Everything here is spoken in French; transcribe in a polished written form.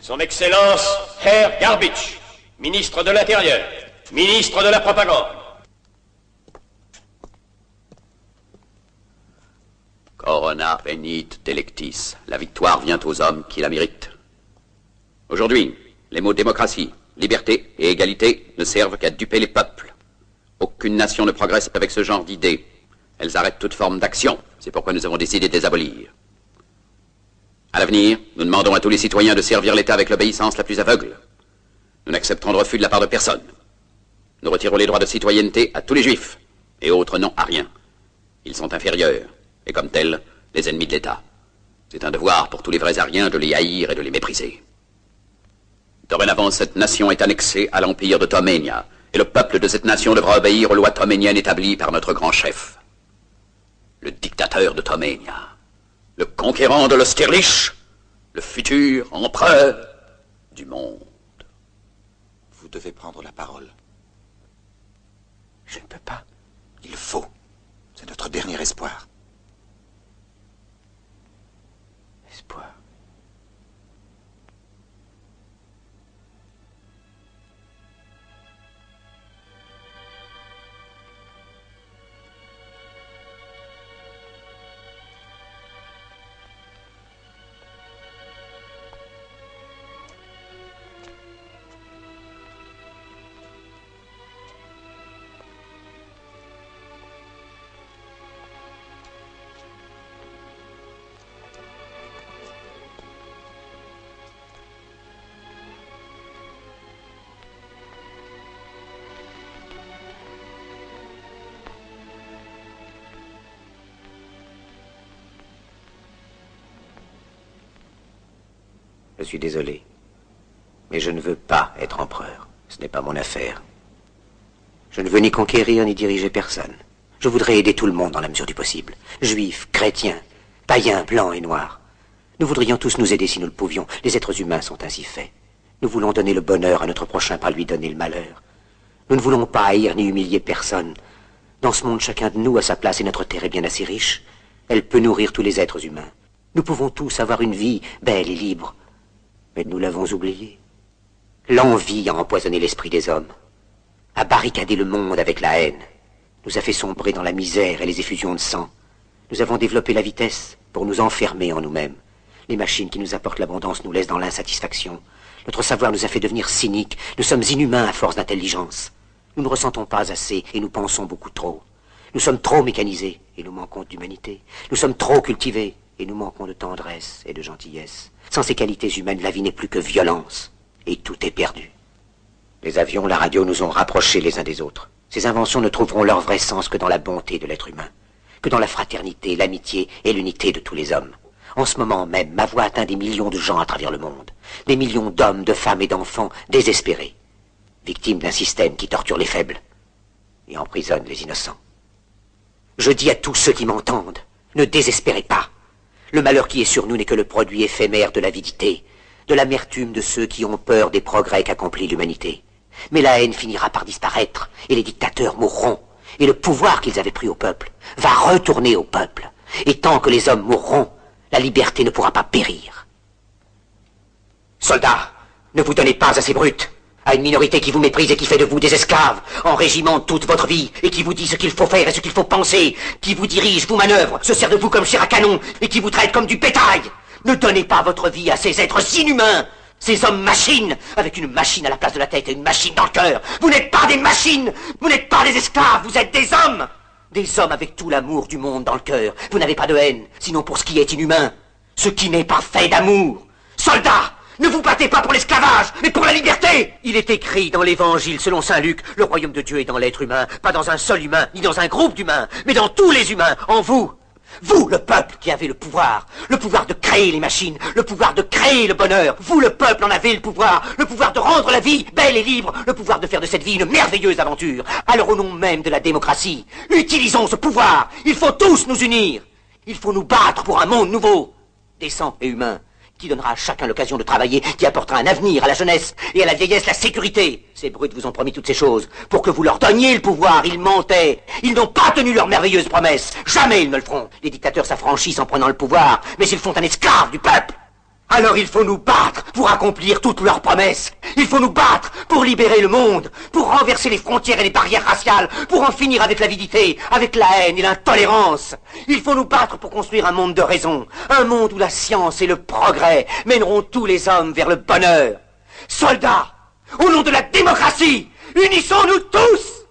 Son Excellence, Herr Garbitsch, ministre de l'Intérieur, ministre de la Propagande. Corona venit delectis. La victoire vient aux hommes qui la méritent. Aujourd'hui, les mots démocratie, liberté et égalité ne servent qu'à duper les peuples. Aucune nation ne progresse avec ce genre d'idées. Elles arrêtent toute forme d'action. C'est pourquoi nous avons décidé de les abolir. À l'avenir, nous demandons à tous les citoyens de servir l'État avec l'obéissance la plus aveugle. Nous n'accepterons de refus de la part de personne. Nous retirons les droits de citoyenneté à tous les juifs et autres non à rien. Ils sont inférieurs et comme tels, les ennemis de l'État. C'est un devoir pour tous les vrais Ariens de les haïr et de les mépriser. Dorénavant, cette nation est annexée à l'empire de Toménia et le peuple de cette nation devra obéir aux lois toméniennes établies par notre grand chef, le dictateur de Toménia. Le conquérant de l'Austerlitz, le futur empereur du monde. Vous devez prendre la parole. Je ne peux pas. Il le faut. C'est notre dernier espoir. Espoir. Je suis désolé, mais je ne veux pas être empereur. Ce n'est pas mon affaire. Je ne veux ni conquérir ni diriger personne. Je voudrais aider tout le monde dans la mesure du possible. Juifs, chrétiens, païens, blancs et noirs. Nous voudrions tous nous aider si nous le pouvions. Les êtres humains sont ainsi faits. Nous voulons donner le bonheur à notre prochain par lui donner le malheur. Nous ne voulons pas haïr ni humilier personne. Dans ce monde, chacun de nous a sa place et notre terre est bien assez riche. Elle peut nourrir tous les êtres humains. Nous pouvons tous avoir une vie belle et libre. Mais nous l'avons oublié. L'envie a empoisonné l'esprit des hommes, a barricadé le monde avec la haine, nous a fait sombrer dans la misère et les effusions de sang. Nous avons développé la vitesse pour nous enfermer en nous-mêmes. Les machines qui nous apportent l'abondance nous laissent dans l'insatisfaction. Notre savoir nous a fait devenir cyniques. Nous sommes inhumains à force d'intelligence. Nous ne ressentons pas assez et nous pensons beaucoup trop. Nous sommes trop mécanisés et nous manquons d'humanité. Nous sommes trop cultivés et nous manquons de tendresse et de gentillesse. Sans ces qualités humaines, la vie n'est plus que violence, et tout est perdu. Les avions, la radio nous ont rapprochés les uns des autres. Ces inventions ne trouveront leur vrai sens que dans la bonté de l'être humain, que dans la fraternité, l'amitié et l'unité de tous les hommes. En ce moment même, ma voix atteint des millions de gens à travers le monde. Des millions d'hommes, de femmes et d'enfants désespérés, victimes d'un système qui torture les faibles et emprisonne les innocents. Je dis à tous ceux qui m'entendent, ne désespérez pas. Le malheur qui est sur nous n'est que le produit éphémère de l'avidité, de l'amertume de ceux qui ont peur des progrès qu'accomplit l'humanité. Mais la haine finira par disparaître, et les dictateurs mourront, et le pouvoir qu'ils avaient pris au peuple va retourner au peuple. Et tant que les hommes mourront, la liberté ne pourra pas périr. Soldats, ne vous donnez pas à ces brutes, à une minorité qui vous méprise et qui fait de vous des esclaves, en régiment toute votre vie, et qui vous dit ce qu'il faut faire et ce qu'il faut penser, qui vous dirige, vous manœuvre, se sert de vous comme chair à canon, et qui vous traite comme du bétail. Ne donnez pas votre vie à ces êtres inhumains, ces hommes machines, avec une machine à la place de la tête et une machine dans le cœur. Vous n'êtes pas des machines, vous n'êtes pas des esclaves, vous êtes des hommes. Des hommes avec tout l'amour du monde dans le cœur. Vous n'avez pas de haine, sinon pour ce qui est inhumain, ce qui n'est pas fait d'amour. Soldats, ne vous battez pas pour l'esclavage, mais pour la liberté. Il est écrit dans l'évangile selon saint Luc, le royaume de Dieu est dans l'être humain, pas dans un seul humain, ni dans un groupe d'humains, mais dans tous les humains, en vous. Vous, le peuple qui avez le pouvoir de créer les machines, le pouvoir de créer le bonheur. Vous, le peuple, en avez le pouvoir de rendre la vie belle et libre, le pouvoir de faire de cette vie une merveilleuse aventure. Alors au nom même de la démocratie, utilisons ce pouvoir. Il faut tous nous unir. Il faut nous battre pour un monde nouveau, décent et humain, qui donnera à chacun l'occasion de travailler, qui apportera un avenir à la jeunesse et à la vieillesse la sécurité. Ces brutes vous ont promis toutes ces choses pour que vous leur donniez le pouvoir. Ils mentaient. Ils n'ont pas tenu leurs merveilleuses promesses. Jamais ils ne le feront. Les dictateurs s'affranchissent en prenant le pouvoir, mais ils font un esclave du peuple. Alors il faut nous battre pour accomplir toutes leurs promesses. Il faut nous battre pour libérer le monde, pour renverser les frontières et les barrières raciales, pour en finir avec l'avidité, avec la haine et l'intolérance. Il faut nous battre pour construire un monde de raison, un monde où la science et le progrès mèneront tous les hommes vers le bonheur. Soldats, au nom de la démocratie, unissons-nous tous!